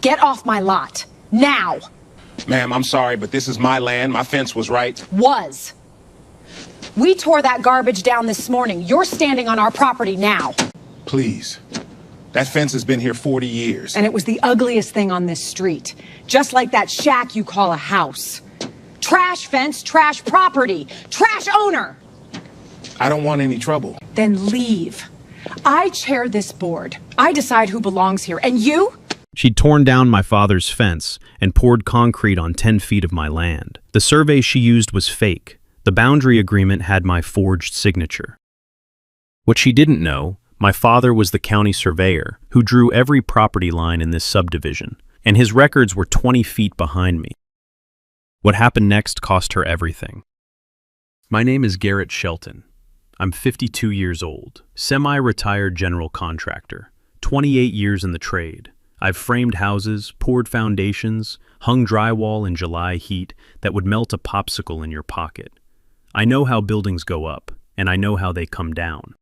Get off my lot. Now! Ma'am, I'm sorry, but this is my land. My fence was right. Was. We tore that garbage down this morning. You're standing on our property now. Please. That fence has been here 40 years. And it was the ugliest thing on this street. Just like that shack you call a house. Trash fence, trash property, trash owner! I don't want any trouble. Then leave. I chair this board. I decide who belongs here. And you? She'd torn down my father's fence and poured concrete on 10 feet of my land. The survey she used was fake. The boundary agreement had my forged signature. What she didn't know, my father was the county surveyor who drew every property line in this subdivision, and his records were 20 feet behind me. What happened next cost her everything. My name is Garrett Shelton. I'm 52 years old, semi-retired general contractor, 28 years in the trade. I've framed houses, poured foundations, hung drywall in July heat that would melt a popsicle in your pocket. I know how buildings go up, and I know how they come down.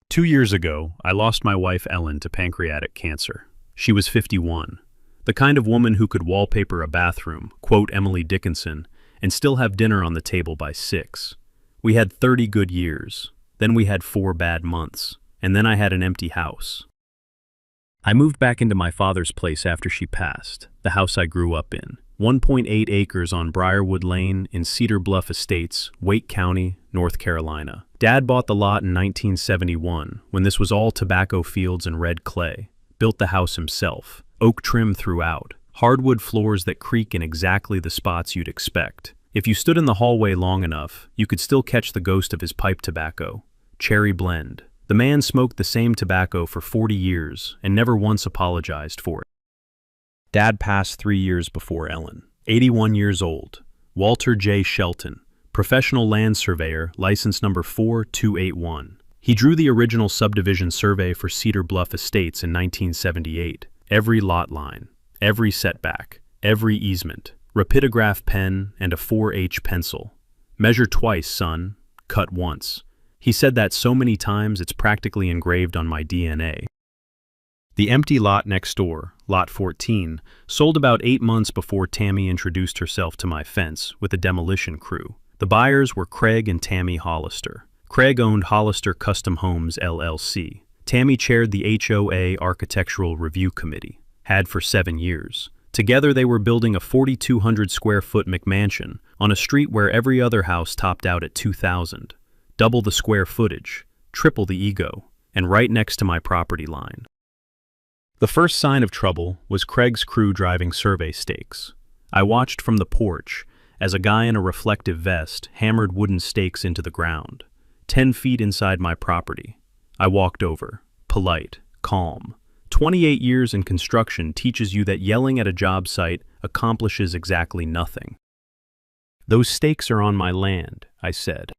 2 years ago, I lost my wife Ellen to pancreatic cancer. She was 51, the kind of woman who could wallpaper a bathroom, quote Emily Dickinson, and still have dinner on the table by 6. We had 30 good years, then we had 4 bad months, and then I had an empty house. I moved back into my father's place after she passed, the house I grew up in, 1.8 acres on Briarwood Lane in Cedar Bluff Estates, Wake County, North Carolina. Dad bought the lot in 1971, when this was all tobacco fields and red clay. Built the house himself, oak trim throughout, hardwood floors that creak in exactly the spots you'd expect. If you stood in the hallway long enough, you could still catch the ghost of his pipe tobacco. Cherry blend. The man smoked the same tobacco for 40 years and never once apologized for it. Dad passed 3 years before Ellen. 81 years old. Walter J. Shelton, professional land surveyor, license number 4281. He drew the original subdivision survey for Cedar Bluff Estates in 1978. Every lot line, every setback, every easement, rapidograph pen, and a 4H pencil. Measure twice, son. Cut once. He said that so many times it's practically engraved on my DNA. The empty lot next door, Lot 14, sold about 8 months before Tammy introduced herself to my fence with a demolition crew. The buyers were Craig and Tammy Hollister. Craig owned Hollister Custom Homes, LLC. Tammy chaired the HOA Architectural Review Committee, had for 7 years. Together they were building a 4,200 square foot McMansion on a street where every other house topped out at 2,000. Double the square footage, triple the ego, and right next to my property line. The first sign of trouble was Craig's crew driving survey stakes. I watched from the porch as a guy in a reflective vest hammered wooden stakes into the ground, 10 feet inside my property. I walked over, polite, calm. 28 years in construction teaches you that yelling at a job site accomplishes exactly nothing. Those stakes are on my land, I said.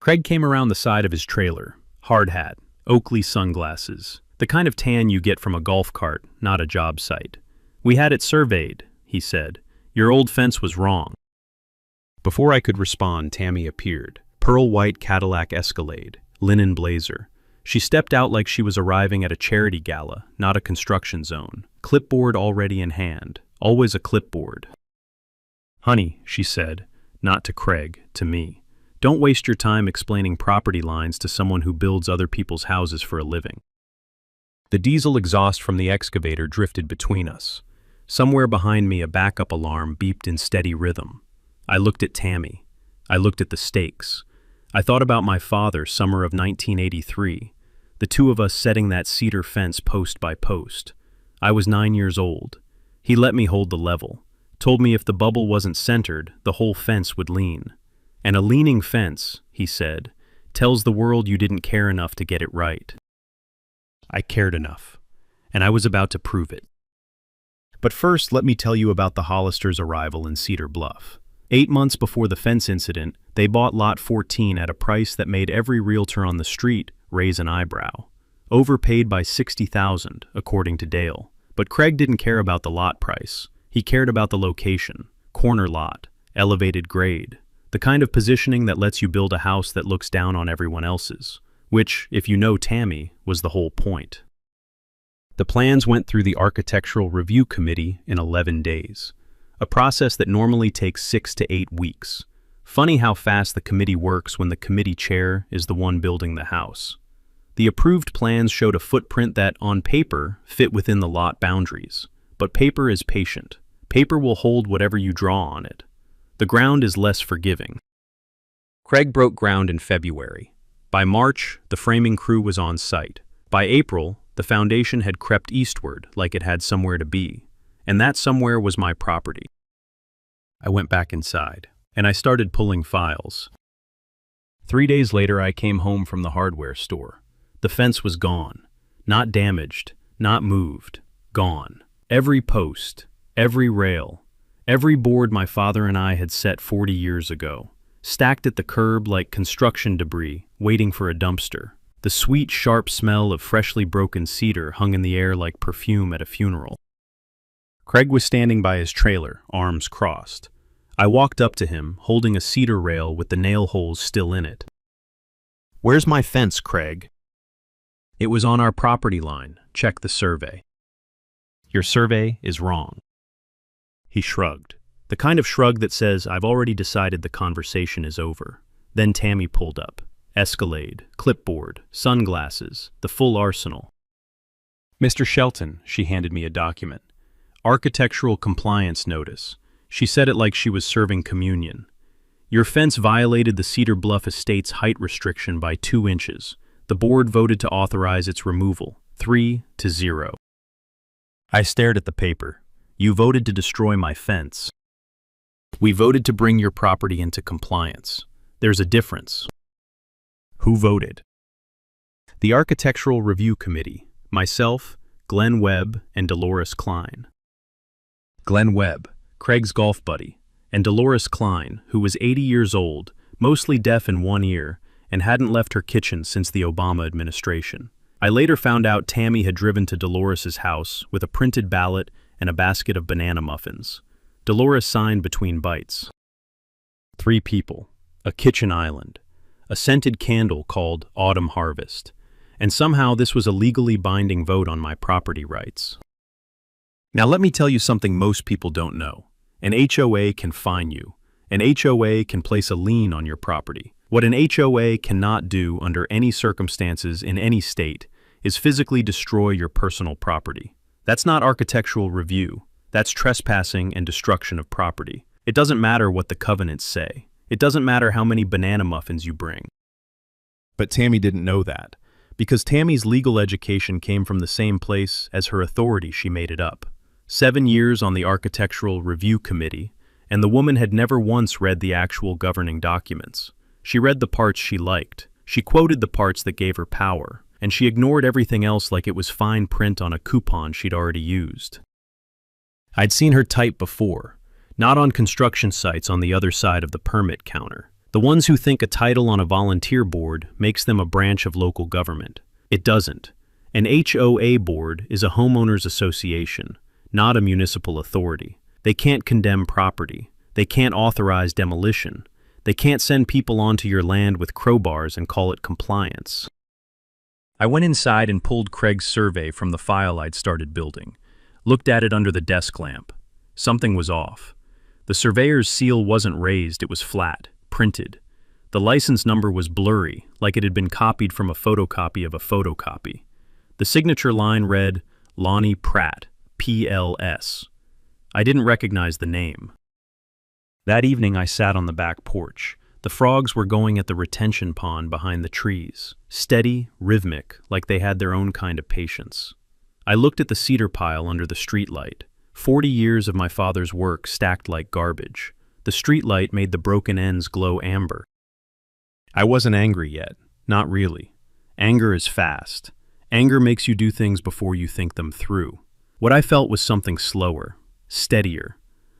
Craig came around the side of his trailer, hard hat, Oakley sunglasses, the kind of tan you get from a golf cart, not a job site. We had it surveyed, he said. Your old fence was wrong. Before I could respond, Tammy appeared. Pearl white Cadillac Escalade, linen blazer. She stepped out like she was arriving at a charity gala, not a construction zone. Clipboard already in hand. Always a clipboard. Honey, she said, not to Craig, to me. Don't waste your time explaining property lines to someone who builds other people's houses for a living. The diesel exhaust from the excavator drifted between us. Somewhere behind me, a backup alarm beeped in steady rhythm. I looked at Tammy. I looked at the stakes. I thought about my father, summer of 1983. The two of us setting that cedar fence post by post. I was 9 years old. He let me hold the level. Told me if the bubble wasn't centered, the whole fence would lean. And a leaning fence, he said, tells the world you didn't care enough to get it right. I cared enough, and I was about to prove it. But first, let me tell you about the Hollisters' arrival in Cedar Bluff. 8 months before the fence incident, they bought Lot 14 at a price that made every realtor on the street raise an eyebrow. Overpaid by $60,000, according to Dale. But Craig didn't care about the lot price. He cared about the location, corner lot, elevated grade, the kind of positioning that lets you build a house that looks down on everyone else's, which, if you know Tammy, was the whole point. The plans went through the Architectural Review Committee in 11 days, a process that normally takes 6 to 8 weeks. Funny how fast the committee works when the committee chair is the one building the house. The approved plans showed a footprint that, on paper, fit within the lot boundaries. But paper is patient. Paper will hold whatever you draw on it. The ground is less forgiving. Craig broke ground in February. By March, the framing crew was on site. By April, the foundation had crept eastward like it had somewhere to be, and that somewhere was my property. I went back inside, and I started pulling files. 3 days later, I came home from the hardware store. The fence was gone. Not damaged, not moved. Gone. Every post, every rail, every board my father and I had set 40 years ago, stacked at the curb like construction debris, waiting for a dumpster. The sweet, sharp smell of freshly broken cedar hung in the air like perfume at a funeral. Craig was standing by his trailer, arms crossed. I walked up to him, holding a cedar rail with the nail holes still in it. "Where's my fence, Craig?" "It was on our property line. Check the survey." "Your survey is wrong." He shrugged. The kind of shrug that says, "I've already decided the conversation is over." Then Tammy pulled up. Escalade, clipboard, sunglasses, the full arsenal. "Mr. Shelton," she handed me a document. "Architectural compliance notice." She said it like she was serving communion. "Your fence violated the Cedar Bluff Estate's height restriction by 2 inches. The board voted to authorize its removal, 3-0. I stared at the paper. "You voted to destroy my fence." "We voted to bring your property into compliance. There's a difference." "Who voted?" "The Architectural Review Committee, myself, Glenn Webb, and Dolores Klein." Glenn Webb, Craig's golf buddy, and Dolores Klein, who was 80 years old, mostly deaf in one ear, and hadn't left her kitchen since the Obama administration. I later found out Tammy had driven to Dolores's house with a printed ballot and a basket of banana muffins. Dolores signed between bites. 3 people, a kitchen island, a scented candle called Autumn Harvest, and somehow this was a legally binding vote on my property rights. Now let me tell you something most people don't know. An HOA can fine you. An HOA can place a lien on your property. What an HOA cannot do under any circumstances in any state is physically destroy your personal property. That's not architectural review. That's trespassing and destruction of property. It doesn't matter what the covenants say. It doesn't matter how many banana muffins you bring. But Tammy didn't know that, because Tammy's legal education came from the same place as her authority. She made it up. 7 years on the Architectural Review Committee, and the woman had never once read the actual governing documents. She read the parts she liked. She quoted the parts that gave her power, and she ignored everything else like it was fine print on a coupon she'd already used. I'd seen her type before, not on construction sites on the other side of the permit counter. The ones who think a title on a volunteer board makes them a branch of local government. It doesn't. An HOA board is a homeowners association, not a municipal authority. They can't condemn property. They can't authorize demolition. They can't send people onto your land with crowbars and call it compliance. I went inside and pulled Craig's survey from the file I'd started building, looked at it under the desk lamp. Something was off. The surveyor's seal wasn't raised, it was flat, printed. The license number was blurry, like it had been copied from a photocopy of a photocopy. The signature line read, Lonnie Pratt, PLS. I didn't recognize the name. That evening I sat on the back porch. The frogs were going at the retention pond behind the trees, steady, rhythmic, like they had their own kind of patience. I looked at the cedar pile under the streetlight. 40 years of my father's work stacked like garbage. The streetlight made the broken ends glow amber. I wasn't angry yet. Not really. Anger is fast. Anger makes you do things before you think them through. What I felt was something slower, steadier,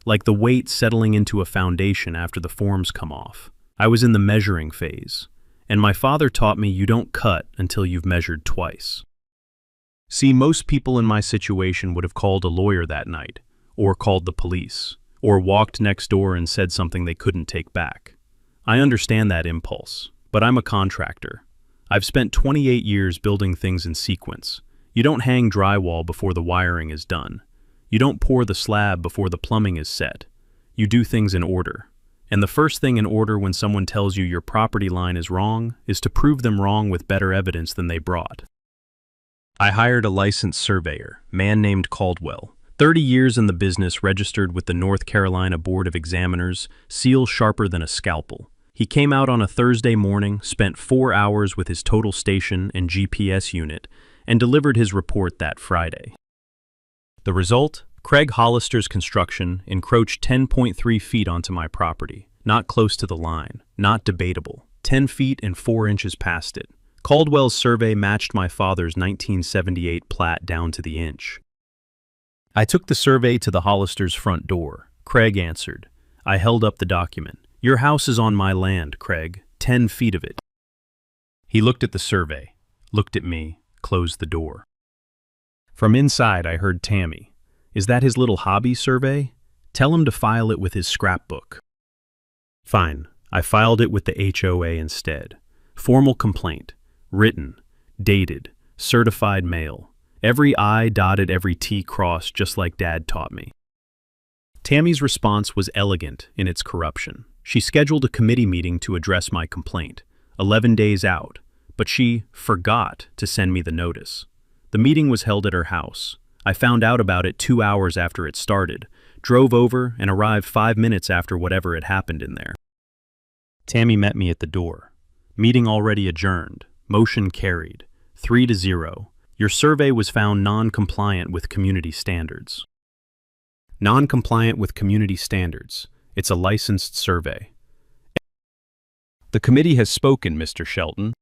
like the weight settling into a foundation after the forms come off. I was in the measuring phase, and my father taught me you don't cut until you've measured twice. See, most people in my situation would have called a lawyer that night, or called the police, or walked next door and said something they couldn't take back. I understand that impulse, but I'm a contractor. I've spent 28 years building things in sequence. You don't hang drywall before the wiring is done. You don't pour the slab before the plumbing is set. You do things in order. And the first thing in order when someone tells you your property line is wrong is to prove them wrong with better evidence than they brought. I hired a licensed surveyor, man named Caldwell. 30 years in the business, registered with the North Carolina Board of Examiners, seal sharper than a scalpel. He came out on a Thursday morning, spent 4 hours with his total station and GPS unit, and delivered his report that Friday. The result? Craig Hollister's construction encroached 10.3 feet onto my property, not close to the line, not debatable, 10 feet and 4 inches past it. Caldwell's survey matched my father's 1978 plat down to the inch. I took the survey to the Hollisters' front door. Craig answered. I held up the document. Your house is on my land, Craig, 10 feet of it. He looked at the survey, looked at me, closed the door. From inside, I heard Tammy. Is that his little hobby survey? Tell him to file it with his scrapbook. Fine, I filed it with the HOA instead. Formal complaint, written, dated, certified mail. Every I dotted, every T crossed, just like Dad taught me. Tammy's response was elegant in its corruption. She scheduled a committee meeting to address my complaint, 11 days out, but she forgot to send me the notice. The meeting was held at her house. I found out about it 2 hours after it started, drove over, and arrived 5 minutes after whatever had happened in there. Tammy met me at the door. Meeting already adjourned. Motion carried. 3-0. Your survey was found non-compliant with community standards. Non-compliant with community standards. It's a licensed survey. The committee has spoken, Mr. Shelton.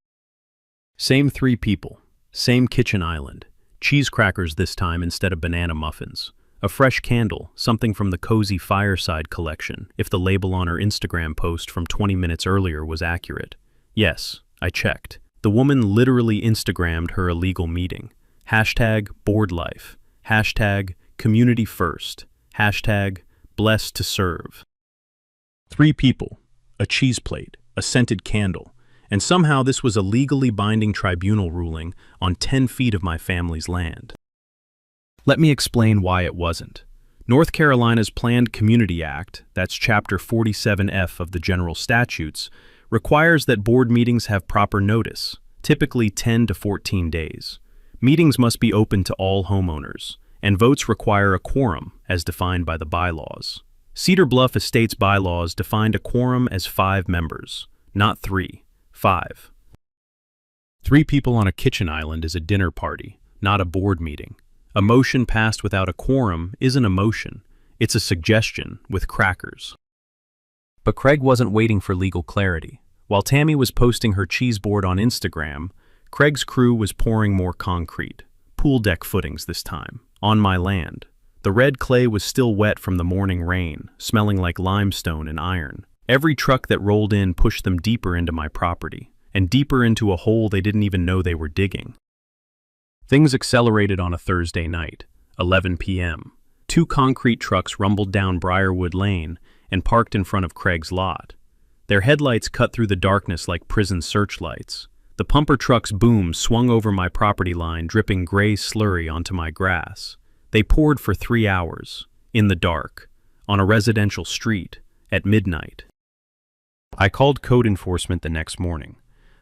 Same 3 people. Same kitchen island. Cheese crackers this time instead of banana muffins. A fresh candle, something from the Cozy Fireside collection, if the label on her Instagram post from 20 minutes earlier was accurate. Yes, I checked. The woman literally Instagrammed her illegal meeting. Hashtag board life. Hashtag community first. Hashtag blessed to serve. 3 people, a cheese plate, a scented candle, and somehow this was a legally binding tribunal ruling on 10 feet of my family's land. Let me explain why it wasn't. North Carolina's Planned Community Act, that's Chapter 47F of the General Statutes, requires that board meetings have proper notice, typically 10 to 14 days. Meetings must be open to all homeowners, and votes require a quorum, as defined by the bylaws. Cedar Bluff Estates bylaws defined a quorum as 5 members, not 3, 5. 3 people on a kitchen island is a dinner party, not a board meeting. A motion passed without a quorum isn't a motion, it's a suggestion with crackers. But Craig wasn't waiting for legal clarity. While Tammy was posting her cheese board on Instagram, Craig's crew was pouring more concrete, pool deck footings this time, on my land. The red clay was still wet from the morning rain, smelling like limestone and iron. Every truck that rolled in pushed them deeper into my property, and deeper into a hole they didn't even know they were digging. Things accelerated on a Thursday night, 11 p.m. 2 concrete trucks rumbled down Briarwood Lane and parked in front of Craig's lot. Their headlights cut through the darkness like prison searchlights. The pumper truck's boom swung over my property line, dripping gray slurry onto my grass. They poured for 3 hours, in the dark, on a residential street, at midnight. I called code enforcement the next morning.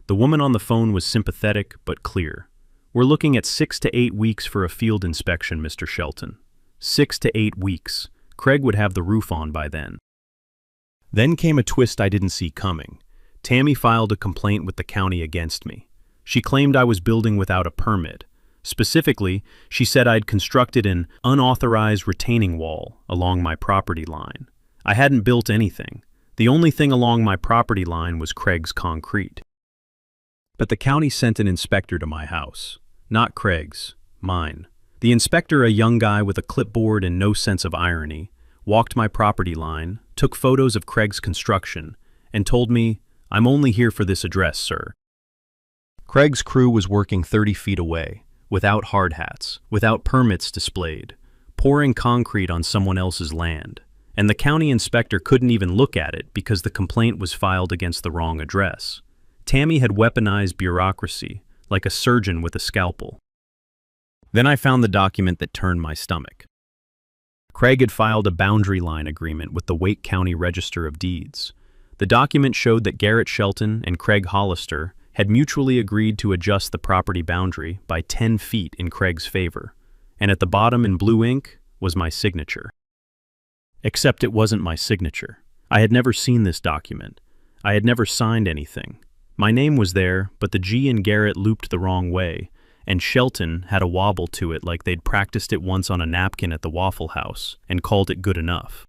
The woman on the phone was sympathetic but clear. We're looking at 6 to 8 weeks for a field inspection, Mr. Shelton. 6 to 8 weeks. Craig would have the roof on by then. Then came a twist I didn't see coming. Tammy filed a complaint with the county against me. She claimed I was building without a permit. Specifically, she said I'd constructed an unauthorized retaining wall along my property line. I hadn't built anything. The only thing along my property line was Craig's concrete. But the county sent an inspector to my house. Not Craig's, mine. The inspector, a young guy with a clipboard and no sense of irony, walked my property line, took photos of Craig's construction, and told me, "I'm only here for this address, sir." Craig's crew was working 30 feet away, without hard hats, without permits displayed, pouring concrete on someone else's land, and the county inspector couldn't even look at it because the complaint was filed against the wrong address. Tammy had weaponized bureaucracy, like a surgeon with a scalpel. Then I found the document that turned my stomach. Craig had filed a boundary line agreement with the Wake County Register of Deeds. The document showed that Garrett Shelton and Craig Hollister had mutually agreed to adjust the property boundary by 10 feet in Craig's favor, and at the bottom in blue ink was my signature. Except it wasn't my signature. I had never seen this document. I had never signed anything. My name was there, but the G in Garrett looped the wrong way, and Shelton had a wobble to it like they'd practiced it once on a napkin at the Waffle House and called it good enough.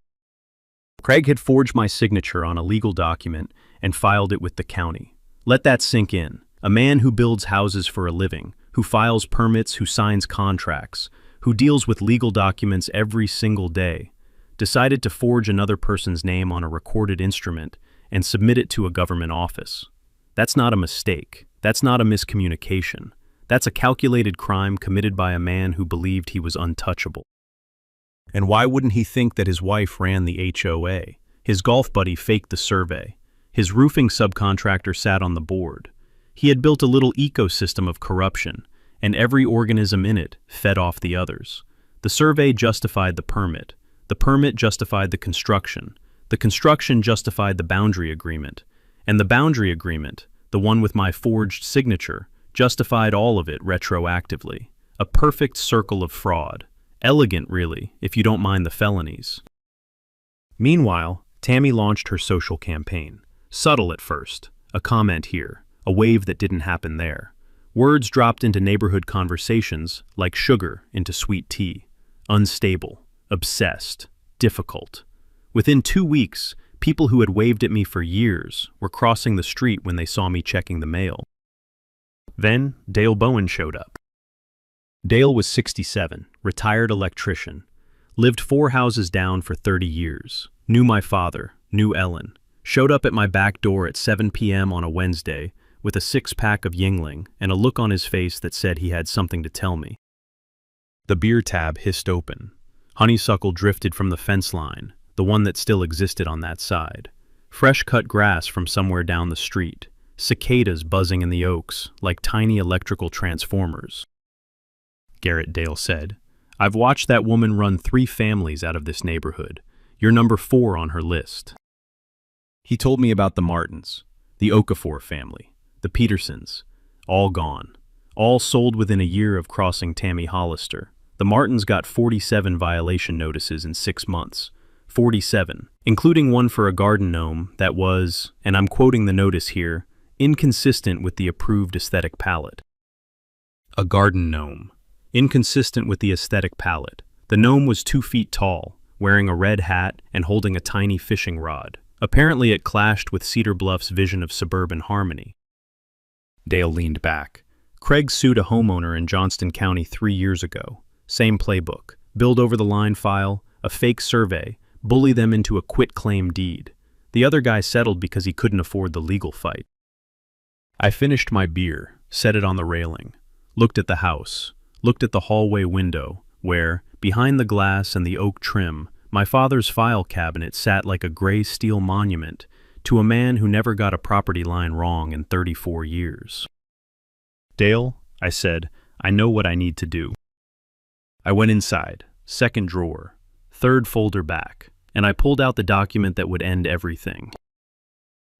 Craig had forged my signature on a legal document and filed it with the county. Let that sink in. A man who builds houses for a living, who files permits, who signs contracts, who deals with legal documents every single day, decided to forge another person's name on a recorded instrument and submit it to a government office. That's not a mistake. That's not a miscommunication. That's a calculated crime committed by a man who believed he was untouchable. And why wouldn't he think that his wife ran the HOA? His golf buddy faked the survey. His roofing subcontractor sat on the board. He had built a little ecosystem of corruption, and every organism in it fed off the others. The survey justified the permit. The permit justified the construction. The construction justified the boundary agreement. And the boundary agreement, the one with my forged signature, justified all of it retroactively. A perfect circle of fraud. Elegant, really, if you don't mind the felonies. Meanwhile, Tammy launched her social campaign. Subtle at first. A comment here. A wave that didn't happen there. Words dropped into neighborhood conversations like sugar into sweet tea. Unstable. Obsessed. Difficult. Within 2 weeks, people who had waved at me for years were crossing the street when they saw me checking the mail. Then, Dale Bowen showed up. Dale was 67, retired electrician, lived 4 houses down for 30 years, knew my father, knew Ellen, showed up at my back door at 7 p.m. on a Wednesday with a 6-pack of Yingling and a look on his face that said he had something to tell me. The beer tab hissed open. Honeysuckle drifted from the fence line, the one that still existed on that side. Fresh-cut grass from somewhere down the street. Cicadas buzzing in the oaks like tiny electrical transformers. Garrett Dale said, "I've watched that woman run 3 families out of this neighborhood. You're number 4 on her list." He told me about the Martins, the Okafor family, the Petersons, all gone, all sold within a year of crossing Tammy Hollister. The Martins got 47 violation notices in 6 months. 47, including one for a garden gnome that was, and I'm quoting the notice here, inconsistent with the approved aesthetic palette. A garden gnome. Inconsistent with the aesthetic palette. The gnome was 2 feet tall, wearing a red hat and holding a tiny fishing rod. Apparently it clashed with Cedar Bluff's vision of suburban harmony. Dale leaned back. Craig sued a homeowner in Johnston County 3 years ago. Same playbook. Build over the line file, a fake survey, bully them into a quit-claim deed. The other guy settled because he couldn't afford the legal fight. I finished my beer, set it on the railing, looked at the house, looked at the hallway window, where, behind the glass and the oak trim, my father's file cabinet sat like a gray steel monument to a man who never got a property line wrong in 34 years. "Dale," I said, "I know what I need to do." I went inside, second drawer, third folder back, and I pulled out the document that would end everything.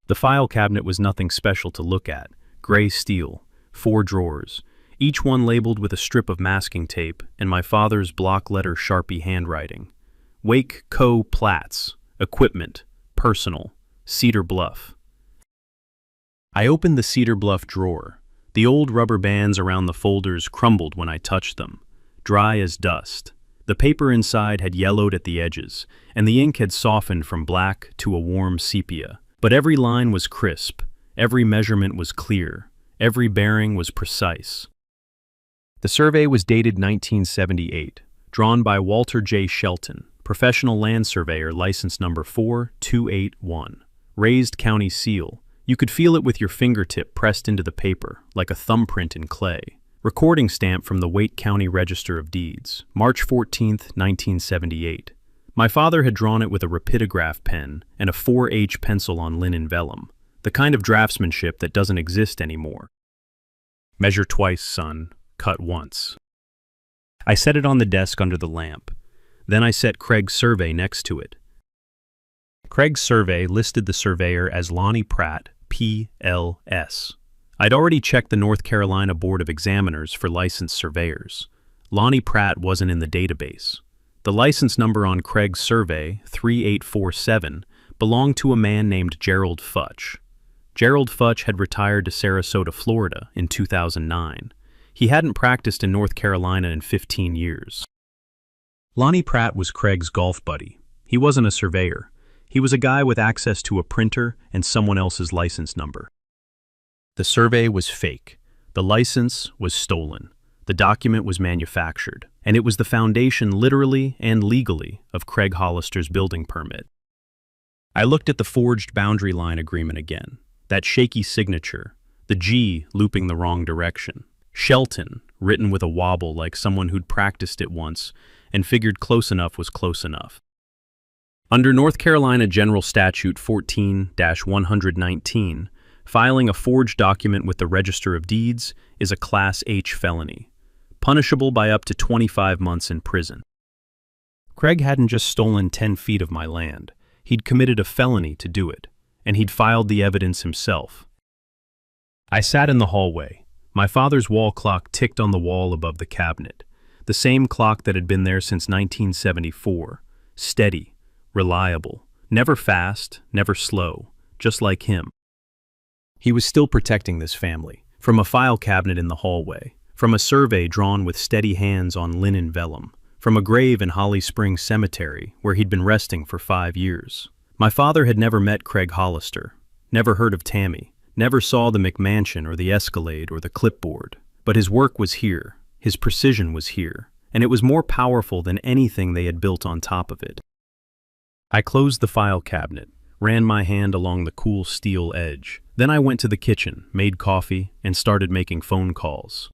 The file cabinet was nothing special to look at. Gray steel, 4 drawers, each one labeled with a strip of masking tape and my father's block letter Sharpie handwriting. Wake Co. Platts, Equipment, Personal, Cedar Bluff. I opened the Cedar Bluff drawer. The old rubber bands around the folders crumbled when I touched them, dry as dust. The paper inside had yellowed at the edges, and the ink had softened from black to a warm sepia. But every line was crisp, every measurement was clear, every bearing was precise. The survey was dated 1978, drawn by Walter J. Shelton, professional land surveyor, license number 4281. Raised county seal. You could feel it with your fingertip pressed into the paper, like a thumbprint in clay. Recording stamp from the Wake County Register of Deeds, March 14, 1978. My father had drawn it with a rapidograph pen and a 4H pencil on linen vellum, the kind of draftsmanship that doesn't exist anymore. Measure twice, son, cut once. I set it on the desk under the lamp. Then I set Craig's survey next to it. Craig's survey listed the surveyor as Lonnie Pratt, P.L.S. I'd already checked the North Carolina Board of Examiners for licensed surveyors. Lonnie Pratt wasn't in the database. The license number on Craig's survey, 3847, belonged to a man named Gerald Futch. Gerald Futch had retired to Sarasota, Florida in 2009. He hadn't practiced in North Carolina in 15 years. Lonnie Pratt was Craig's golf buddy. He wasn't a surveyor. He was a guy with access to a printer and someone else's license number. The survey was fake. The license was stolen. The document was manufactured, and it was the foundation literally and legally of Craig Hollister's building permit. I looked at the forged boundary line agreement again, that shaky signature, the G looping the wrong direction, Shelton written with a wobble like someone who'd practiced it once and figured close enough was close enough. Under North Carolina General Statute 14-119, filing a forged document with the Register of Deeds is a Class H felony, punishable by up to 25 months in prison. Craig hadn't just stolen 10 feet of my land. He'd committed a felony to do it, and he'd filed the evidence himself. I sat in the hallway. My father's wall clock ticked on the wall above the cabinet, the same clock that had been there since 1974, steady, reliable, never fast, never slow, just like him. He was still protecting this family, from a file cabinet in the hallway, from a survey drawn with steady hands on linen vellum, from a grave in Holly Springs Cemetery where he'd been resting for 5 years. My father had never met Craig Hollister, never heard of Tammy, never saw the McMansion or the Escalade or the clipboard. But his work was here, his precision was here, and it was more powerful than anything they had built on top of it. I closed the file cabinet, ran my hand along the cool steel edge. Then I went to the kitchen, made coffee, and started making phone calls.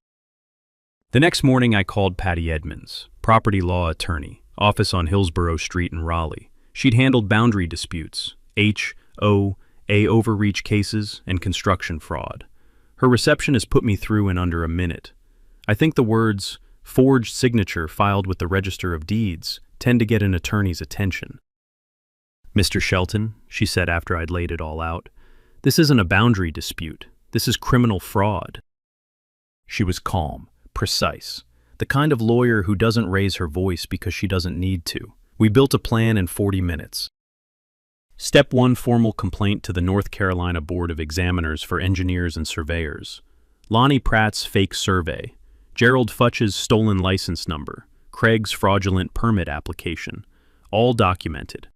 The next morning I called Patty Edmonds, property law attorney, office on Hillsborough Street in Raleigh. She'd handled boundary disputes, HOA overreach cases, and construction fraud. Her receptionist put me through in under a minute. I think the words, forged signature filed with the Register of Deeds, tend to get an attorney's attention. Mr. Shelton, she said after I'd laid it all out, this isn't a boundary dispute. This is criminal fraud. She was calm, precise, the kind of lawyer who doesn't raise her voice because she doesn't need to. We built a plan in 40 minutes. Step 1, formal complaint to the North Carolina Board of Examiners for Engineers and Surveyors. Lonnie Pratt's fake survey, Gerald Futch's stolen license number, Craig's fraudulent permit application, all documented.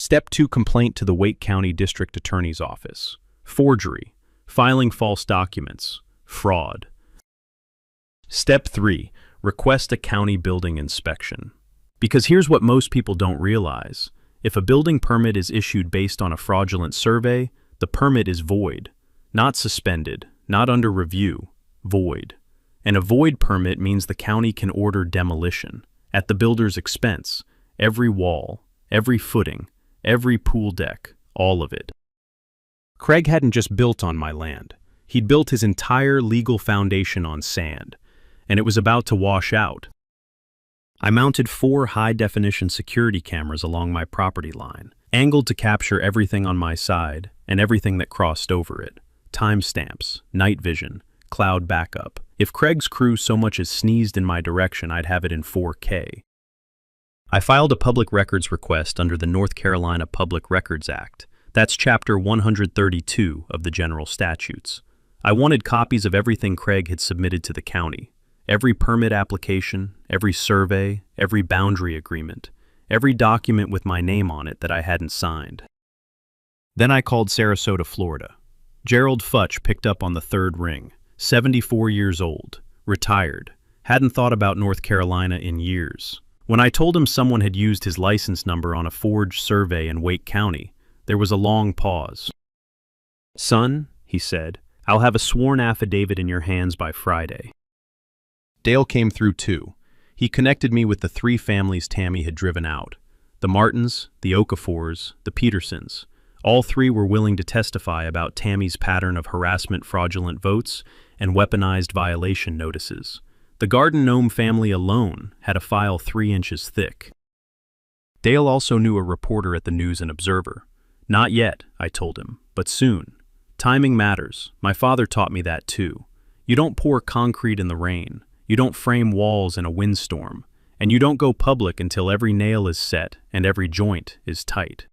Step 2, complaint to the Wake County District Attorney's Office. Forgery, filing false documents, fraud. Step 3, request a county building inspection. Because here's what most people don't realize. If a building permit is issued based on a fraudulent survey, the permit is void. Not suspended, not under review, void. And a void permit means the county can order demolition, at the builder's expense, every wall, every footing, every pool deck, all of it. Craig hadn't just built on my land. He'd built his entire legal foundation on sand, and it was about to wash out. I mounted 4 high-definition security cameras along my property line, angled to capture everything on my side and everything that crossed over it. Timestamps, night vision, cloud backup. If Craig's crew so much as sneezed in my direction, I'd have it in 4K. I filed a public records request under the North Carolina Public Records Act. That's Chapter 132 of the General Statutes. I wanted copies of everything Craig had submitted to the county. Every permit application, every survey, every boundary agreement, every document with my name on it that I hadn't signed. Then I called Sarasota, Florida. Gerald Futch picked up on the third ring, 74 years old, retired, hadn't thought about North Carolina in years. When I told him someone had used his license number on a forged survey in Wake County, there was a long pause. "Son," he said, "I'll have a sworn affidavit in your hands by Friday." Dale came through too. He connected me with the 3 families Tammy had driven out. The Martins, the Okafors, the Petersons. All 3 were willing to testify about Tammy's pattern of harassment, fraudulent votes, and weaponized violation notices. The garden gnome family alone had a file 3 inches thick. Dale also knew a reporter at the News and Observer. Not yet, I told him, but soon. Timing matters. My father taught me that too. You don't pour concrete in the rain. You don't frame walls in a windstorm. And you don't go public until every nail is set and every joint is tight.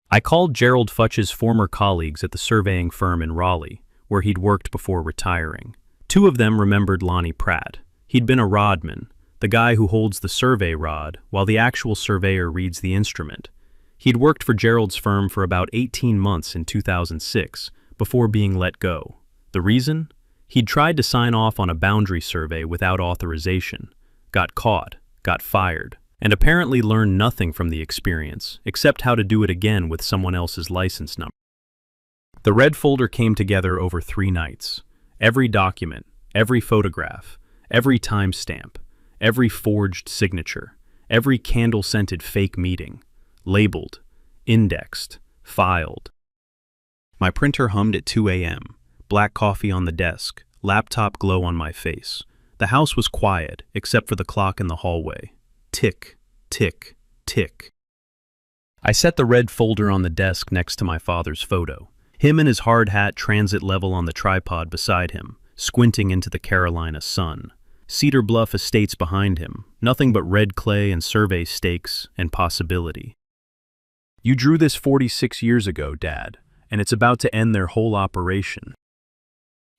I called Gerald Futch's former colleagues at the surveying firm in Raleigh, where he'd worked before retiring. 2 of them remembered Lonnie Pratt. He'd been a rodman, the guy who holds the survey rod while the actual surveyor reads the instrument. He'd worked for Gerald's firm for about 18 months in 2006 before being let go. The reason? He'd tried to sign off on a boundary survey without authorization, got caught, got fired, and apparently learned nothing from the experience except how to do it again with someone else's license number. The red folder came together over 3 nights. Every document, every photograph, every timestamp, every forged signature, every candle-scented fake meeting, labeled, indexed, filed. My printer hummed at 2 a.m., black coffee on the desk, laptop glow on my face. The house was quiet, except for the clock in the hallway. Tick, tick, tick. I set the red folder on the desk next to my father's photo. Him in his hard hat transit level on the tripod beside him, squinting into the Carolina sun. Cedar Bluff estates behind him, nothing but red clay and survey stakes and possibility. You drew this 46 years ago, Dad, and it's about to end their whole operation.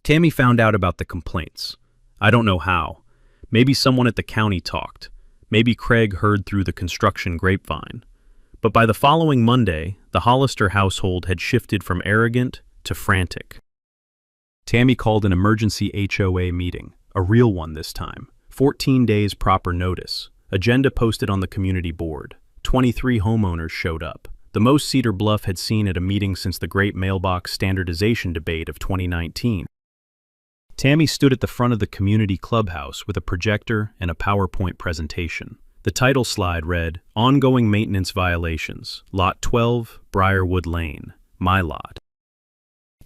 Tammy found out about the complaints. I don't know how. Maybe someone at the county talked. Maybe Craig heard through the construction grapevine. But by the following Monday, the Hollister household had shifted from arrogant to frantic. Tammy called an emergency HOA meeting, a real one this time. 14 days proper notice. Agenda posted on the community board. 23 homeowners showed up. The most Cedar Bluff had seen at a meeting since the Great Mailbox Standardization Debate of 2019. Tammy stood at the front of the community clubhouse with a projector and a PowerPoint presentation. The title slide read, Ongoing Maintenance Violations, Lot 12, Briarwood Lane, my lot.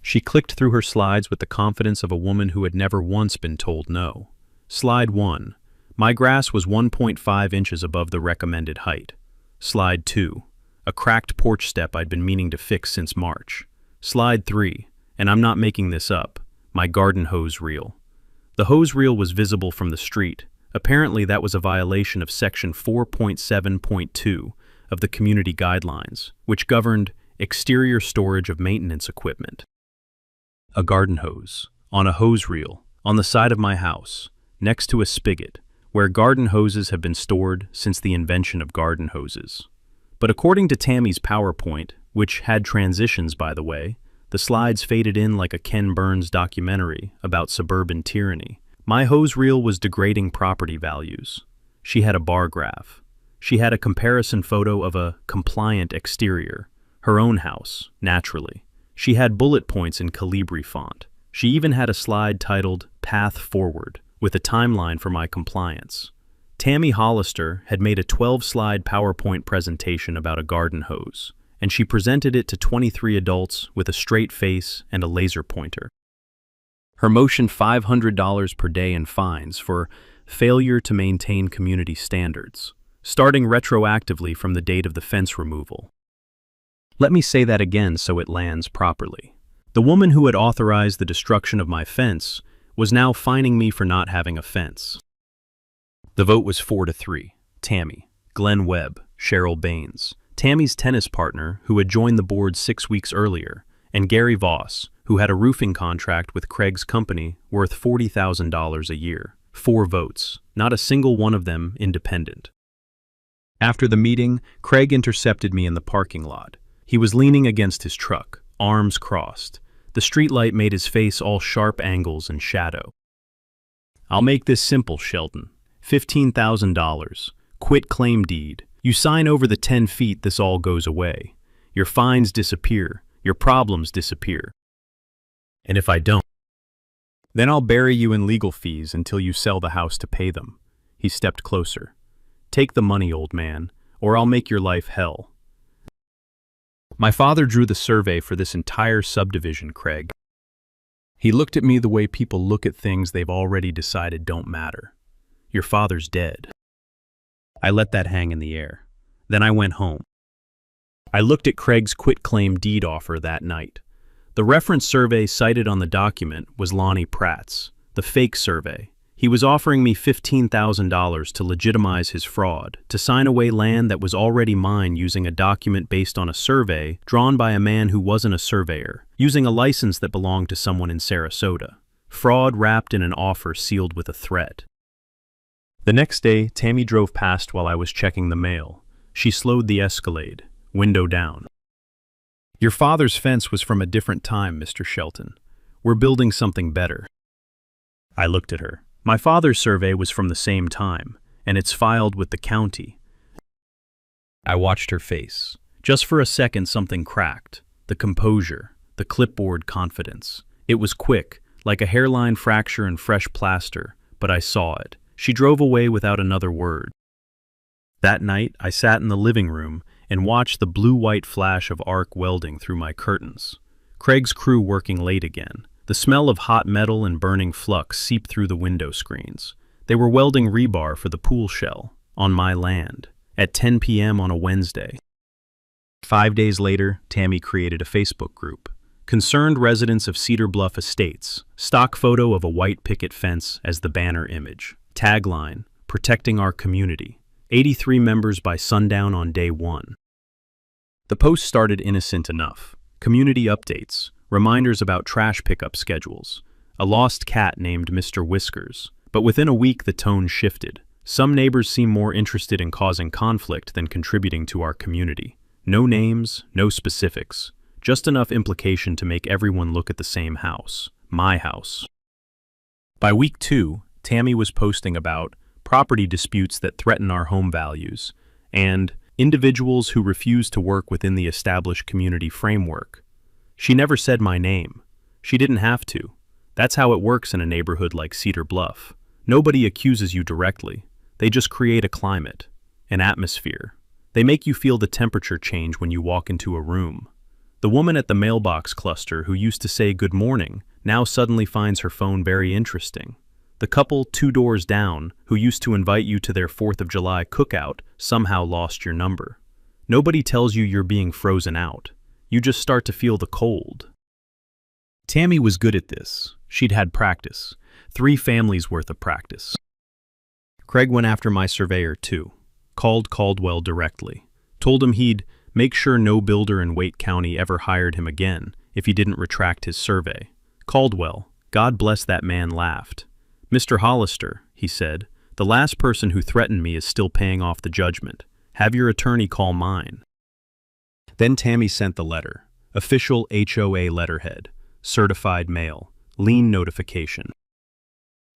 She clicked through her slides with the confidence of a woman who had never once been told no. Slide 1. My grass was 1.5 inches above the recommended height. Slide 2. A cracked porch step I'd been meaning to fix since March. Slide 3. And I'm not making this up. My garden hose reel. The hose reel was visible from the street. Apparently that was a violation of Section 4.7.2 of the Community Guidelines, which governed exterior storage of maintenance equipment. A garden hose, on a hose reel, on the side of my house, next to a spigot, where garden hoses have been stored since the invention of garden hoses. But according to Tammy's PowerPoint, which had transitions by the way, the slides faded in like a Ken Burns documentary about suburban tyranny. My hose reel was degrading property values. She had a bar graph. She had a comparison photo of a compliant exterior, her own house, naturally. She had bullet points in Calibri font. She even had a slide titled Path Forward, with a timeline for my compliance. Tammy Hollister had made a 12-slide PowerPoint presentation about a garden hose, and she presented it to 23 adults with a straight face and a laser pointer. Her motion $500 per day in fines for failure to maintain community standards, starting retroactively from the date of the fence removal. Let me say that again so it lands properly. The woman who had authorized the destruction of my fence was now fining me for not having a fence. The vote was 4-3. Tammy, Glenn Webb, Cheryl Baines, Tammy's tennis partner who had joined the board 6 weeks earlier, and Gary Voss, who had a roofing contract with Craig's company worth $40,000 a year. 4 votes, not a single one of them independent. After the meeting, Craig intercepted me in the parking lot. He was leaning against his truck, arms crossed. The streetlight made his face all sharp angles and shadow. I'll make this simple, Sheldon. $15,000. Quit claim deed. You sign over the 10 feet, this all goes away. Your fines disappear. Your problems disappear. And if I don't, then I'll bury you in legal fees until you sell the house to pay them. He stepped closer. Take the money, old man, or I'll make your life hell. My father drew the survey for this entire subdivision, Craig. He looked at me the way people look at things they've already decided don't matter. Your father's dead. I let that hang in the air. Then I went home. I looked at Craig's quitclaim deed offer that night. The reference survey cited on the document was Lonnie Pratt's, the fake survey. He was offering me $15,000 to legitimize his fraud, to sign away land that was already mine using a document based on a survey drawn by a man who wasn't a surveyor, using a license that belonged to someone in Sarasota. Fraud wrapped in an offer sealed with a threat. The next day, Tammy drove past while I was checking the mail. She slowed the Escalade, window down. Your father's fence was from a different time, Mr. Shelton. We're building something better. I looked at her. My father's survey was from the same time, and it's filed with the county. I watched her face. Just for a second, something cracked. The composure, the clipboard confidence. It was quick, like a hairline fracture in fresh plaster, but I saw it. She drove away without another word. That night, I sat in the living room and watched the blue-white flash of arc welding through my curtains. Craig's crew working late again. The smell of hot metal and burning flux seeped through the window screens. They were welding rebar for the pool shell, on my land, at 10 p.m. on a Wednesday. 5 days later, Tammy created a Facebook group. Concerned residents of Cedar Bluff Estates, stock photo of a white picket fence as the banner image. Tagline, protecting our community. 83 members by sundown on day 1. The post started innocent enough. Community updates, reminders about trash pickup schedules, a lost cat named Mr. Whiskers. But within a week the tone shifted. Some neighbors seem more interested in causing conflict than contributing to our community. No names, no specifics, just enough implication to make everyone look at the same house, my house. By week 2, Tammy was posting about property disputes that threaten our home values, and individuals who refuse to work within the established community framework. She never said my name. She didn't have to. That's how it works in a neighborhood like Cedar Bluff. Nobody accuses you directly. They just create a climate, an atmosphere. They make you feel the temperature change when you walk into a room. The woman at the mailbox cluster who used to say good morning now suddenly finds her phone very interesting. The couple 2 doors down who used to invite you to their 4th of July cookout somehow lost your number. Nobody tells you you're being frozen out. You just start to feel the cold. Tammy was good at this. She'd had practice. 3 families worth of practice. Craig went after my surveyor too. Called Caldwell directly. Told him he'd make sure no builder in Wake County ever hired him again if he didn't retract his survey. Caldwell, God bless that man, laughed. Mr. Hollister, he said, the last person who threatened me is still paying off the judgment. Have your attorney call mine. Then Tammy sent the letter. Official HOA letterhead. Certified mail. Lien notification.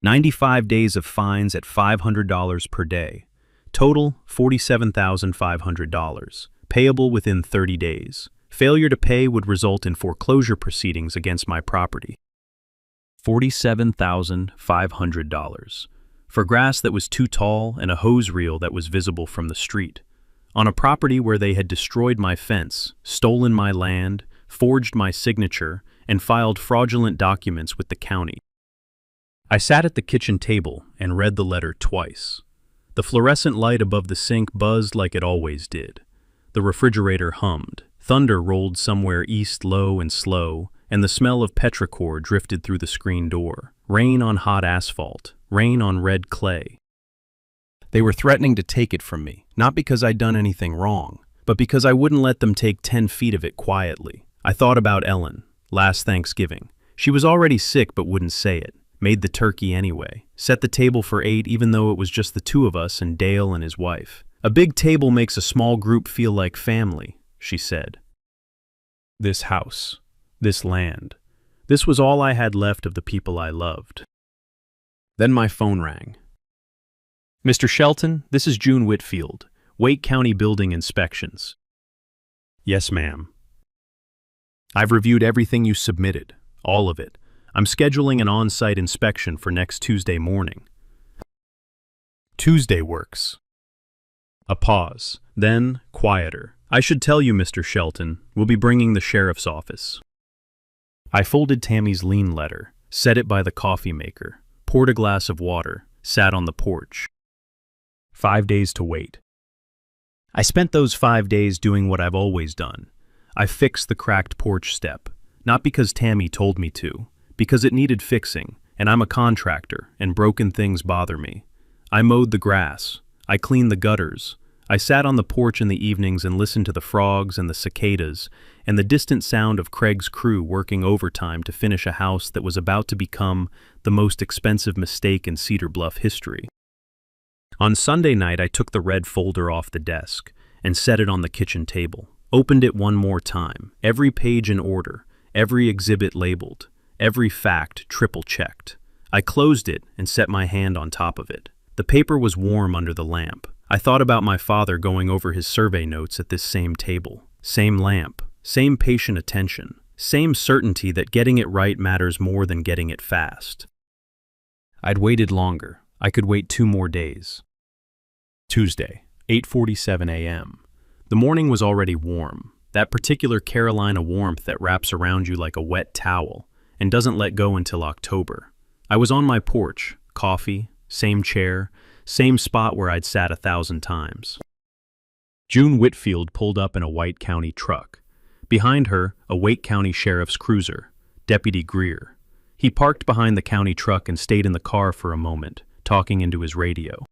95 days of fines at $500 per day. Total $47,500. Payable within 30 days. Failure to pay would result in foreclosure proceedings against my property. $47,500. For grass that was too tall and a hose reel that was visible from the street. On a property where they had destroyed my fence, stolen my land, forged my signature, and filed fraudulent documents with the county. I sat at the kitchen table and read the letter twice. The fluorescent light above the sink buzzed like it always did. The refrigerator hummed. Thunder rolled somewhere east low and slow, and the smell of petrichor drifted through the screen door. Rain on hot asphalt, rain on red clay. They were threatening to take it from me, not because I'd done anything wrong, but because I wouldn't let them take 10 feet of it quietly. I thought about Ellen, last Thanksgiving. She was already sick but wouldn't say it. Made the turkey anyway. Set the table for 8 even though it was just the 2 of us and Dale and his wife. A big table makes a small group feel like family, she said. This house, this land, this was all I had left of the people I loved. Then my phone rang. Mr. Shelton, this is June Whitfield, Wake County Building Inspections. Yes, ma'am. I've reviewed everything you submitted, all of it. I'm scheduling an on-site inspection for next Tuesday morning. Tuesday works. A pause, then quieter. I should tell you, Mr. Shelton, we'll be bringing the sheriff's office. I folded Tammy's lien letter. set it by the coffee maker, poured a glass of water, sat on the porch. 5 days to wait. I spent those 5 days doing what I've always done. I fixed the cracked porch step, not because Tammy told me to, because it needed fixing, and I'm a contractor, and broken things bother me. I mowed the grass. I cleaned the gutters. I sat on the porch in the evenings and listened to the frogs and the cicadas and the distant sound of Craig's crew working overtime to finish a house that was about to become the most expensive mistake in Cedar Bluff history. On Sunday night, I took the red folder off the desk and set it on the kitchen table, opened it one more time, every page in order, every exhibit labeled, every fact triple-checked. I closed it and set my hand on top of it. The paper was warm under the lamp. I thought about my father going over his survey notes at this same table. Same lamp, same patient attention, same certainty that getting it right matters more than getting it fast. I'd waited longer. I could wait 2 more days. Tuesday, 8:47 a.m. The morning was already warm, that particular Carolina warmth that wraps around you like a wet towel and doesn't let go until October. I was on my porch, coffee, same chair, same spot where I'd sat 1,000 times. June Whitfield pulled up in a White County truck. Behind her, a Wake County Sheriff's cruiser, Deputy Greer. He parked behind the county truck and stayed in the car for a moment, talking into his radio.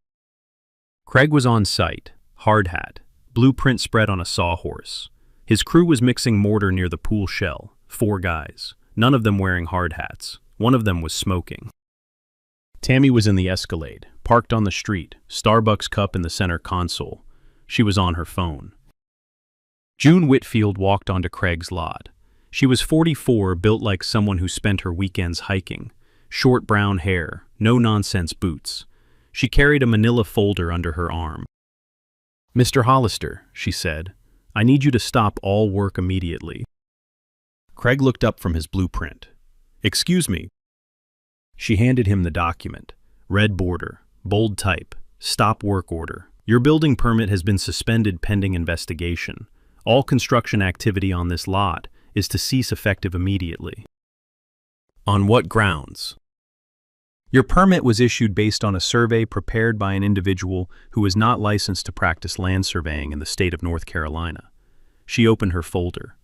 Craig was on site, hard hat, blueprint spread on a sawhorse. His crew was mixing mortar near the pool shell, 4 guys, none of them wearing hard hats. One of them was smoking. Tammy was in the Escalade, parked on the street, Starbucks cup in the center console. She was on her phone. June Whitfield walked onto Craig's lot. She was 44, built like someone who spent her weekends hiking. Short brown hair, no-nonsense boots. She carried a manila folder under her arm. "Mr. Hollister," she said, "I need you to stop all work immediately." Craig looked up from his blueprint. "Excuse me." She handed him the document. Red border, bold type, stop work order. "Your building permit has been suspended pending investigation. All construction activity on this lot is to cease effective immediately." "On what grounds?" "Your permit was issued based on a survey prepared by an individual who is not licensed to practice land surveying in the state of North Carolina." She opened her folder.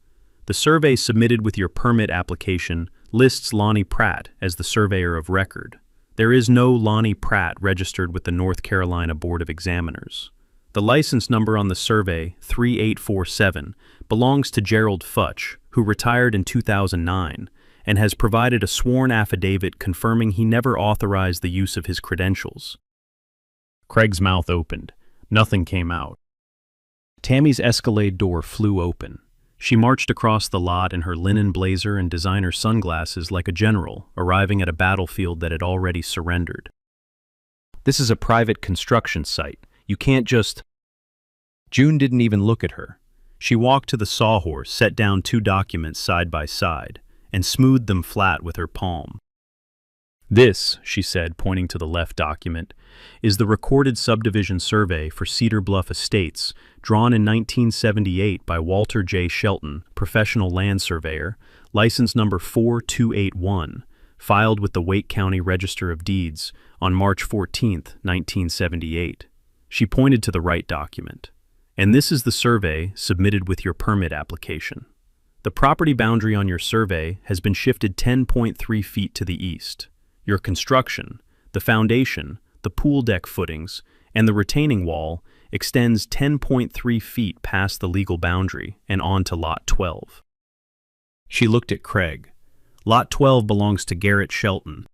"The survey submitted with your permit application lists Lonnie Pratt as the surveyor of record. There is no Lonnie Pratt registered with the North Carolina Board of Examiners. The license number on the survey, 3847, belongs to Gerald Futch, who retired in 2009, and has provided a sworn affidavit confirming he never authorized the use of his credentials." Craig's mouth opened. Nothing came out. Tammy's Escalade door flew open. She marched across the lot in her linen blazer and designer sunglasses like a general, arriving at a battlefield that had already surrendered. "This is a private construction site. You can't just—" June didn't even look at her. She walked to the sawhorse, set down 2 documents side by side, and smoothed them flat with her palm. "This," she said, pointing to the left document, "is the recorded subdivision survey for Cedar Bluff Estates, drawn in 1978 by Walter J. Shelton, professional land surveyor, license number 4281, filed with the Wake County Register of Deeds on March 14, 1978. She pointed to the right document. "And this is the survey submitted with your permit application. The property boundary on your survey has been shifted 10.3 feet to the east. Your construction, the foundation, the pool deck footings, and the retaining wall extends 10.3 feet past the legal boundary and onto Lot 12. She looked at Craig. Lot 12 belongs to Garrett Shelton.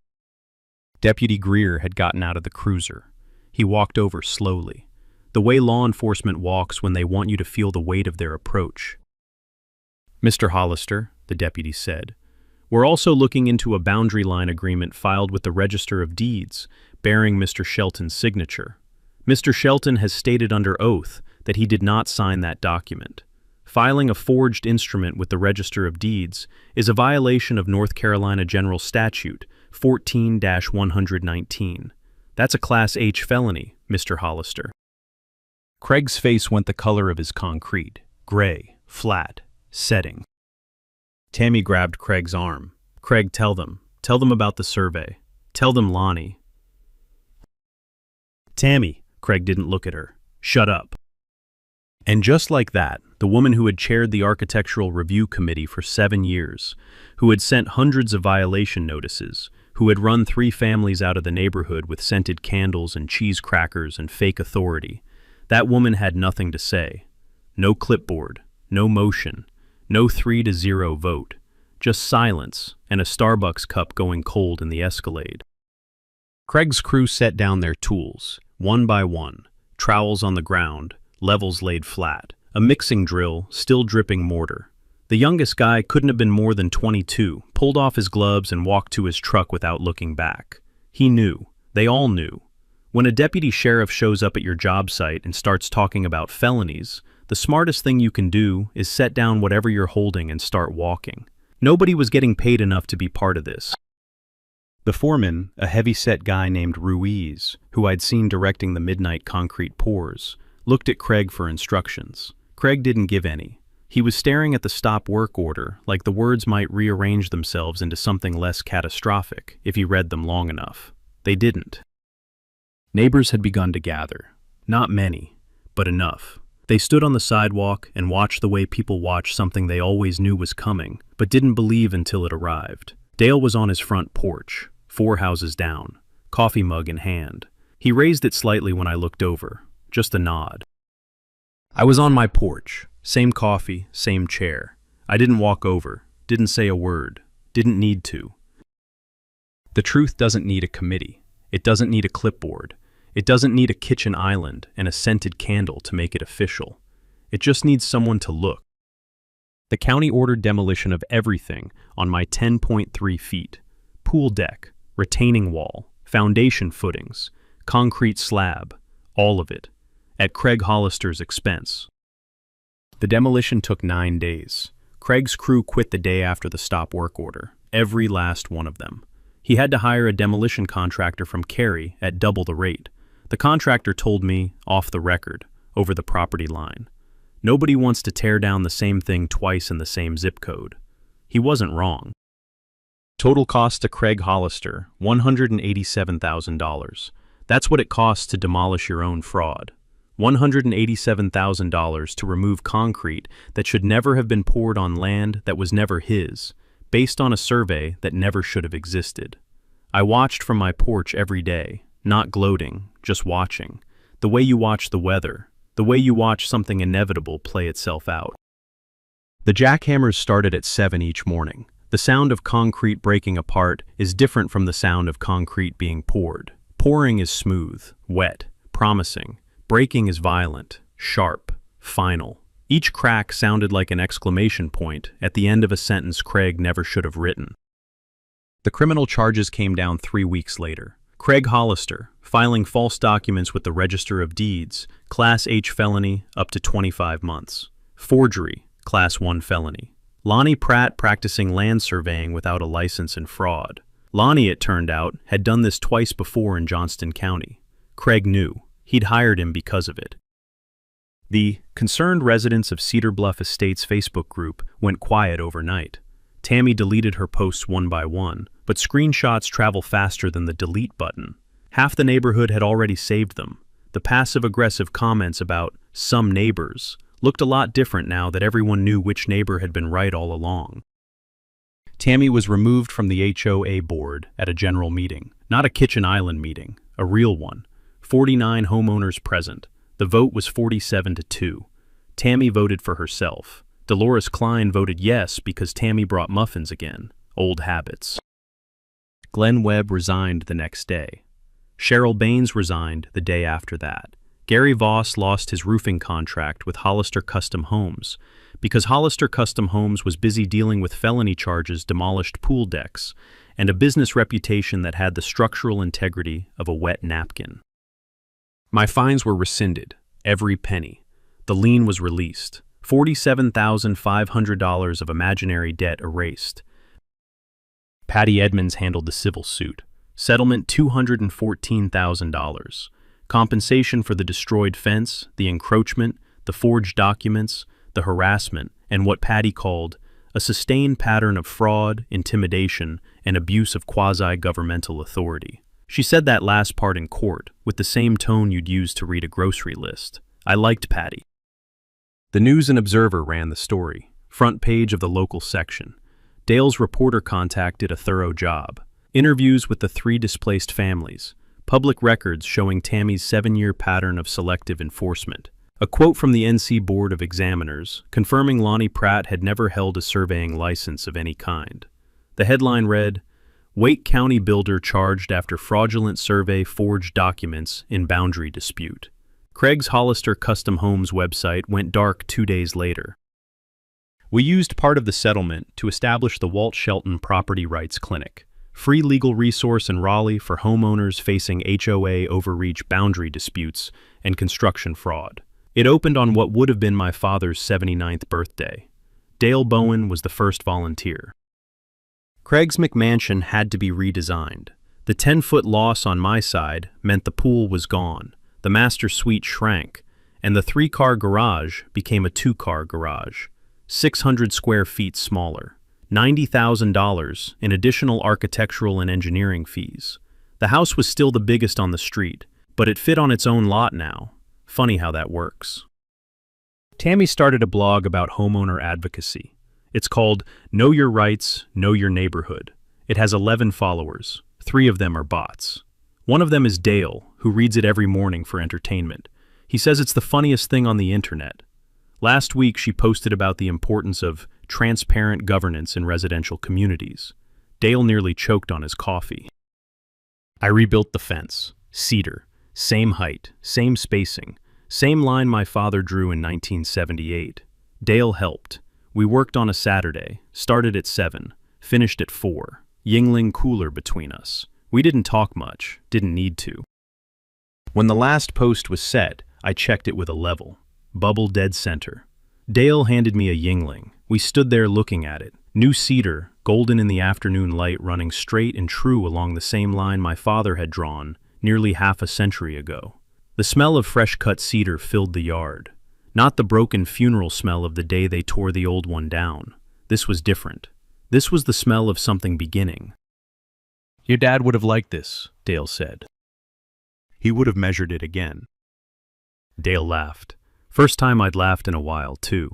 Deputy Greer had gotten out of the cruiser. He walked over slowly, the way law enforcement walks when they want you to feel the weight of their approach. "Mr. Hollister," the deputy said, "we're also looking into a boundary line agreement filed with the Register of Deeds bearing Mr. Shelton's signature. Mr. Shelton has stated under oath that he did not sign that document. Filing a forged instrument with the Register of Deeds is a violation of North Carolina General Statute 14-119. That's a Class H felony, Mr. Hollister." Craig's face went the color of his concrete, gray, flat, setting. Tammy grabbed Craig's arm. "Craig, tell them. Tell them about the survey. Tell them Lonnie. Tammy, Craig didn't look at her. Shut up. And just like that, the woman who had chaired the Architectural Review Committee for 7 years, who had sent hundreds of violation notices, who had run 3 families out of the neighborhood with scented candles and cheese crackers and fake authority, that woman had nothing to say. No clipboard, no motion, no 3-0 vote, just silence and a Starbucks cup going cold in the Escalade. Craig's crew set down their tools, one by one, trowels on the ground, levels laid flat, a mixing drill, still dripping mortar. The youngest guy couldn't have been more than 22, pulled off his gloves and walked to his truck without looking back. He knew. They all knew. When a deputy sheriff shows up at your job site and starts talking about felonies, the smartest thing you can do is set down whatever you're holding and start walking. Nobody was getting paid enough to be part of this. The foreman, a heavy-set guy named Ruiz, who I'd seen directing the midnight concrete pours, looked at Craig for instructions. Craig didn't give any. He was staring at the stop work order like the words might rearrange themselves into something less catastrophic if he read them long enough. They didn't. Neighbors had begun to gather. Not many, but enough. They stood on the sidewalk and watched the way people watch something they always knew was coming, but didn't believe until it arrived. Dale was on his front porch, 4 houses down, coffee mug in hand. He raised it slightly when I looked over, just a nod. I was on my porch, same coffee, same chair. I didn't walk over, didn't say a word, didn't need to. The truth doesn't need a committee. It doesn't need a clipboard. It doesn't need a kitchen island and a scented candle to make it official. It just needs someone to look. The county ordered demolition of everything on my 10.3 feet. Pool deck, retaining wall, foundation footings, concrete slab, all of it, at Craig Hollister's expense. The demolition took 9 days. Craig's crew quit the day after the stop work order, every last one of them. He had to hire a demolition contractor from Cary at double the rate. The contractor told me, off the record, over the property line. Nobody wants to tear down the same thing twice in the same zip code. He wasn't wrong. Total cost to Craig Hollister, $187,000. That's what it costs to demolish your own fraud. $187,000 to remove concrete that should never have been poured on land that was never his, based on a survey that never should have existed. I watched from my porch every day, not gloating, just watching. The way you watch the weather, the way you watch something inevitable play itself out. The jackhammers started at 7 each morning. The sound of concrete breaking apart is different from the sound of concrete being poured. Pouring is smooth, wet, promising. Breaking is violent, sharp, final. Each crack sounded like an exclamation point at the end of a sentence Craig never should have written. The criminal charges came down 3 weeks later. Craig Hollister, filing false documents with the Register of Deeds, Class H felony, up to 25 months. Forgery, Class 1 felony. Lonnie Pratt practicing land surveying without a license and fraud. Lonnie, it turned out, had done this twice before in Johnston County. Craig knew. He'd hired him because of it. The Concerned Residents of Cedar Bluff Estates Facebook group went quiet overnight. Tammy deleted her posts one by one, but screenshots travel faster than the delete button. Half the neighborhood had already saved them. The passive-aggressive comments about some neighbors looked a lot different now that everyone knew which neighbor had been right all along. Tammy was removed from the HOA board at a general meeting, not a kitchen island meeting, a real one. 49 homeowners present. The vote was 47-2. Tammy voted for herself. Dolores Klein voted yes because Tammy brought muffins again. Old habits. Glenn Webb resigned the next day. Cheryl Baines resigned the day after that. Gary Voss lost his roofing contract with Hollister Custom Homes because Hollister Custom Homes was busy dealing with felony charges, demolished pool decks, and a business reputation that had the structural integrity of a wet napkin. My fines were rescinded, every penny. The lien was released. $47,500 of imaginary debt erased. Patty Edmonds handled the civil suit. Settlement $214,000. Compensation for the destroyed fence, the encroachment, the forged documents, the harassment, and what Patty called a sustained pattern of fraud, intimidation, and abuse of quasi-governmental authority. She said that last part in court, with the same tone you'd use to read a grocery list. I liked Patty. The News and Observer ran the story, front page of the local section. Dale's reporter contact did a thorough job. Interviews with the 3 displaced families, public records showing Tammy's 7-year pattern of selective enforcement. A quote from the NC Board of Examiners, confirming Lonnie Pratt had never held a surveying license of any kind. The headline read, "Wake County builder charged after fraudulent survey forged documents in boundary dispute." Craig's Hollister Custom Homes website went dark 2 days later. We used part of the settlement to establish the Walt Shelton Property Rights Clinic, free legal resource in Raleigh for homeowners facing HOA overreach boundary disputes and construction fraud. It opened on what would have been my father's 79th birthday. Dale Bowen was the first volunteer. Craig's McMansion had to be redesigned. The 10-foot loss on my side meant the pool was gone, the master suite shrank, and the 3-car garage became a 2-car garage, 600 square feet smaller, $90,000 in additional architectural and engineering fees. The house was still the biggest on the street, but it fit on its own lot now. Funny how that works. Tammy started a blog about homeowner advocacy. It's called Know Your Rights, Know Your Neighborhood. It has 11 followers. 3 of them are bots. One of them is Dale, who reads it every morning for entertainment. He says it's the funniest thing on the internet. Last week she posted about the importance of transparent governance in residential communities. Dale nearly choked on his coffee. I rebuilt the fence. Cedar. Same height, same spacing, same line my father drew in 1978. Dale helped. We worked on a Saturday, started at 7, finished at 4. Yingling cooler between us. We didn't talk much, didn't need to. When the last post was set, I checked it with a level. Bubble dead center. Dale handed me a Yingling. We stood there looking at it. New cedar, golden in the afternoon light, running straight and true along the same line my father had drawn nearly half a century ago. The smell of fresh-cut cedar filled the yard. Not the broken funeral smell of the day they tore the old one down. This was different. This was the smell of something beginning. Your dad would have liked this, Dale said. He would have measured it again. Dale laughed. First time I'd laughed in a while, too.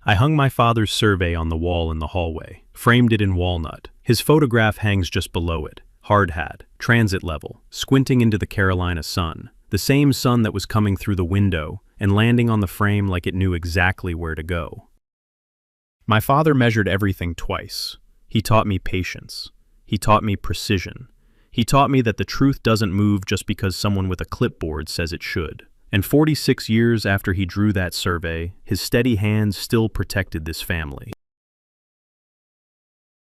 I hung my father's survey on the wall in the hallway, framed it in walnut. His photograph hangs just below it. Hard hat, transit level, squinting into the Carolina sun. The same sun that was coming through the window and landing on the frame like it knew exactly where to go. My father measured everything twice. He taught me patience. He taught me precision. He taught me that the truth doesn't move just because someone with a clipboard says it should. And 46 years after he drew that survey, his steady hands still protected this family.